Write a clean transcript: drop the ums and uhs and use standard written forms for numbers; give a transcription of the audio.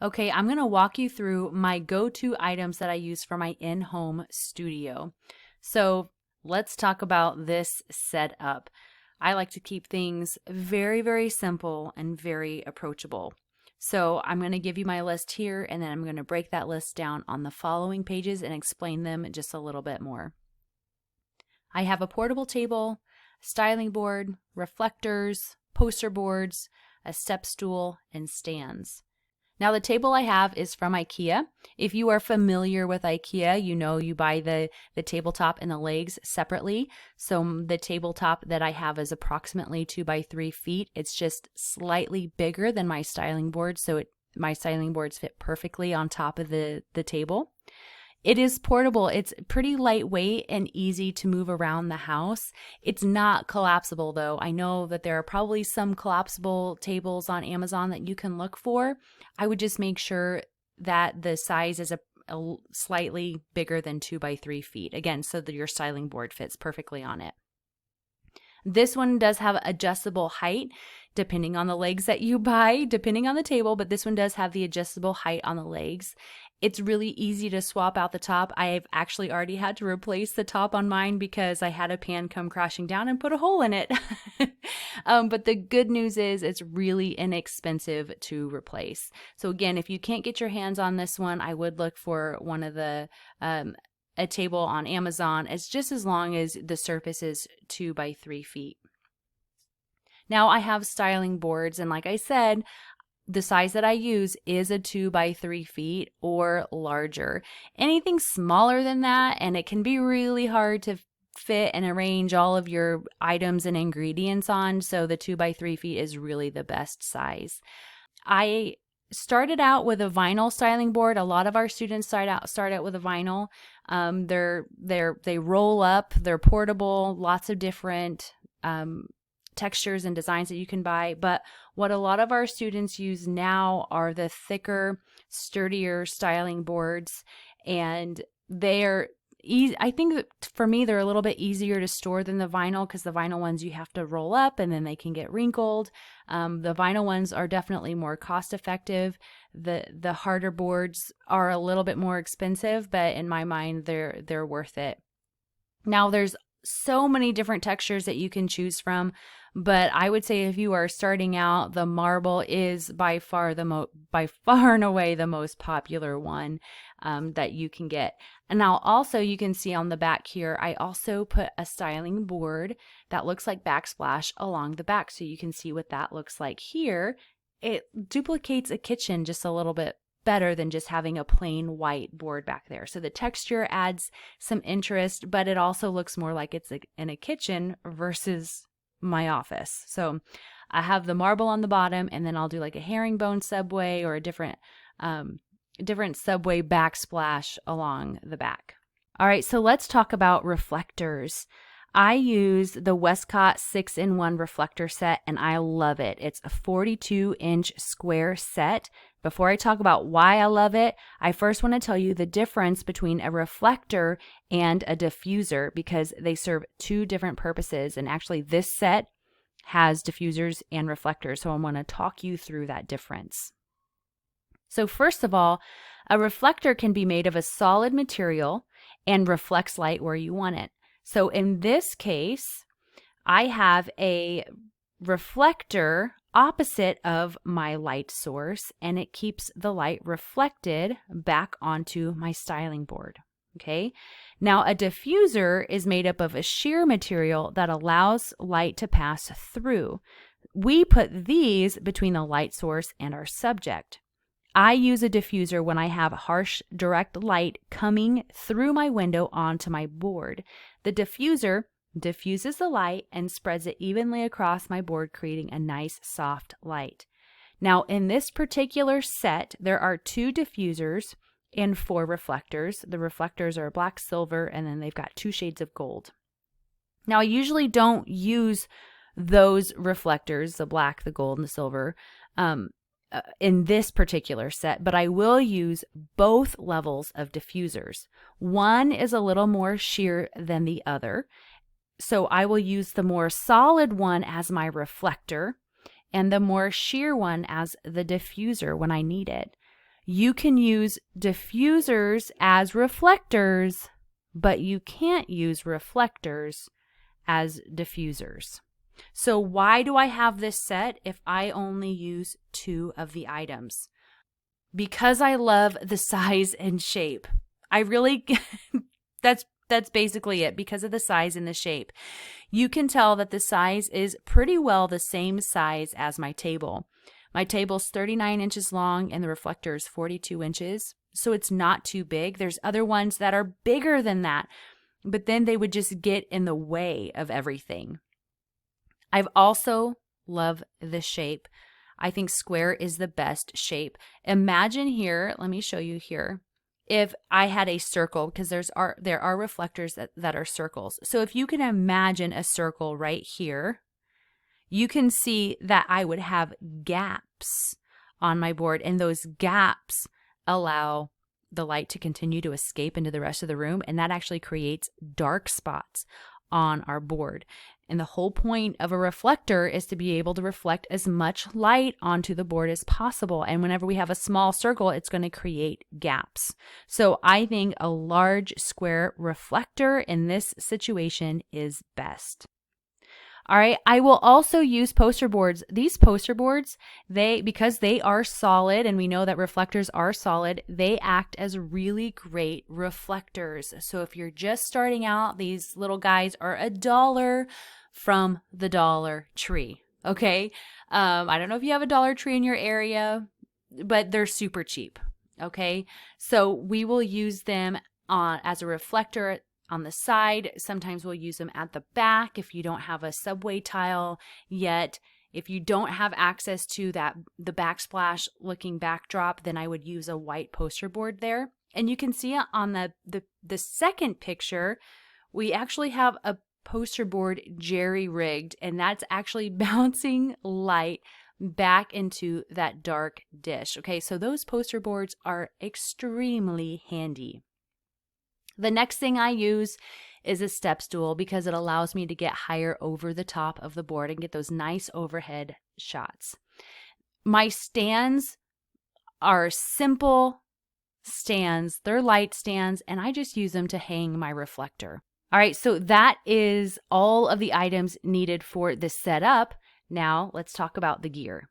Okay, I'm going to walk you through my go-to items that I use for my in-home studio. So let's talk about this setup. I like to keep things very, very simple and very approachable. So I'm going to give you my list here, and then I'm going to break that list down on the following pages and explain them just a little bit more. I have a portable table, styling board, reflectors, poster boards, a step stool, and stands. Now the table I have is from IKEA. If you are familiar with IKEA, you know you buy the tabletop and the legs separately. So the tabletop that I have is approximately 2 by 3 feet. It's just slightly bigger than my styling board, so my styling boards fit perfectly on top of the table. It is portable. It's pretty lightweight and easy to move around the house. It's not collapsible though. I know that there are probably some collapsible tables on Amazon that you can look for. I would just make sure that the size is a slightly bigger than 2 by 3 feet. Again, so that your styling board fits perfectly on it. This one does have adjustable height depending on the legs that you buy, depending on the table, but this one does have the adjustable height on the legs. It's really easy to swap out the top. I've actually already had to replace the top on mine because I had a pan come crashing down and put a hole in it. But the good news is it's really inexpensive to replace. So again, if you can't get your hands on this one, I would look for one of the a table on Amazon. It's just as long as the surface is 2 by 3 feet. Now I have styling boards, and like I said, the size that I use is a 2 by 3 feet or larger. Anything smaller than that, and it can be really hard to fit and arrange all of your items and ingredients on, so the 2 by 3 feet is really the best size. I started out with a vinyl styling board. A lot of our students start out with a vinyl. They roll up, they're portable, lots of different textures and designs that you can buy. But what a lot of our students use now are the thicker, sturdier styling boards, and they're easy. I think that for me, they're a little bit easier to store than the vinyl, because the vinyl ones you have to roll up and then they can get wrinkled. The vinyl ones are definitely more cost effective. The harder boards are a little bit more expensive, but in my mind, they're worth it. Now there's so many different textures that you can choose from, but I would say if you are starting out, the marble is by far and away the most popular one that you can get. And now also you can see on the back here, I also put a styling board that looks like backsplash along the back, so you can see what that looks like here. It duplicates a kitchen just a little bit better than just having a plain white board back there. So the texture adds some interest, but it also looks more like it's in a kitchen versus my office. So I have the marble on the bottom, and then I'll do like a herringbone subway or a different subway backsplash along the back. All right, so let's talk about reflectors. I use the Westcott 6-in-1 reflector set, and I love it. It's a 42-inch square set. Before I talk about why I love it, I first want to tell you the difference between a reflector and a diffuser, because they serve two different purposes. And actually, this set has diffusers and reflectors, so I want to talk you through that difference. So first of all, a reflector can be made of a solid material and reflects light where you want it. So in this case, I have a reflector opposite of my light source, and it keeps the light reflected back onto my styling board. Okay. Now a diffuser is made up of a sheer material that allows light to pass through. We put these between the light source and our subject. I use a diffuser when I have harsh, direct light coming through my window onto my board. The diffuser diffuses the light and spreads it evenly across my board, creating a nice, soft light. Now, in this particular set, there are 2 diffusers and 4 reflectors. The reflectors are black, silver, and then they've got 2 shades of gold. Now, I usually don't use those reflectors, the black, the gold, and the silver, in this particular set, but I will use both levels of diffusers. One is a little more sheer than the other, so I will use the more solid one as my reflector and the more sheer one as the diffuser when I need it. You can use diffusers as reflectors, but you can't use reflectors as diffusers. So why do I have this set if I only use 2 of the items? Because I love the size and shape. I really, that's basically it, because of the size and the shape. You can tell that the size is pretty well the same size as my table. My table's 39 inches long and the reflector is 42 inches. So it's not too big. There's other ones that are bigger than that, but then they would just get in the way of everything. I've also love the shape. I think square is the best shape. Imagine here, let me show you here. If I had a circle, because there are reflectors that are circles. So if you can imagine a circle right here, you can see that I would have gaps on my board, and those gaps allow the light to continue to escape into the rest of the room, and that actually creates dark spots on our board. And the whole point of a reflector is to be able to reflect as much light onto the board as possible. And whenever we have a small circle, it's going to create gaps. So I think a large square reflector in this situation is best. All right, I will also use poster boards. These poster boards, because they are solid, and we know that reflectors are solid, they act as really great reflectors. So if you're just starting out, these little guys are $1 from the Dollar Tree, okay? I don't know if you have a Dollar Tree in your area, but they're super cheap, okay? So we will use them as a reflector on the side. Sometimes we'll use them at the back if you don't have a subway tile yet. If you don't have access to the backsplash looking backdrop, then I would use a white poster board there. And you can see on the second picture, we actually have a poster board jerry-rigged, and that's actually bouncing light back into that dark dish. Okay, so those poster boards are extremely handy. The next thing I use is a step stool because it allows me to get higher over the top of the board and get those nice overhead shots. My stands are simple stands. They're light stands, and I just use them to hang my reflector. All right, so that is all of the items needed for this setup. Now let's talk about the gear.